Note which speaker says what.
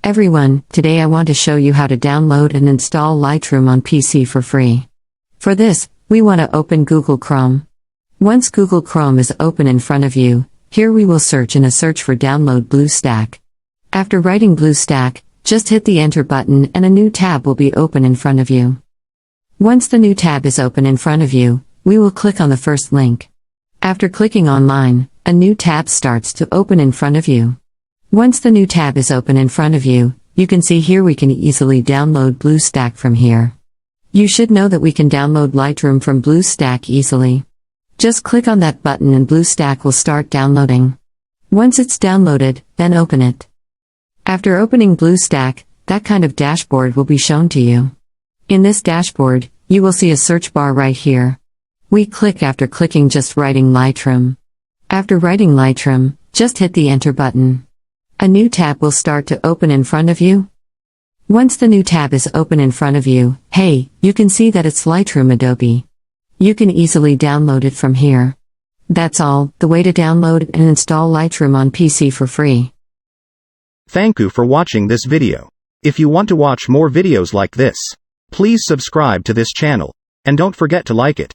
Speaker 1: Everyone, today I want to show you how to download and install Lightroom on PC for free. For this, we want to open Google Chrome. Once Google Chrome is open in front of you, here we will search in a search for download BlueStack. After writing BlueStack, just hit the enter button and a new tab will be open in front of you. Once the new tab is open in front of you, we will click on the first link. After clicking online, a new tab starts to open in front of you. Once the new tab is open in front of you, you can see here we can easily download BlueStack from here. You should know that we can download Lightroom from BlueStack easily. Just click on that button and BlueStack will start downloading. Once it's downloaded, then open it. After opening BlueStack, that kind of dashboard will be shown to you. In this dashboard, you will see a search bar right here. We click after clicking just writing Lightroom. After writing Lightroom, just hit the enter button. A new tab will start to open in front of you. Once the new tab is open in front of you, hey, you can see that it's Lightroom Adobe. You can easily download it from here. That's all, the way to download and install Lightroom on PC for free.
Speaker 2: Thank you for watching this video. If you want to watch more videos like this, please subscribe to this channel, and don't forget to like it.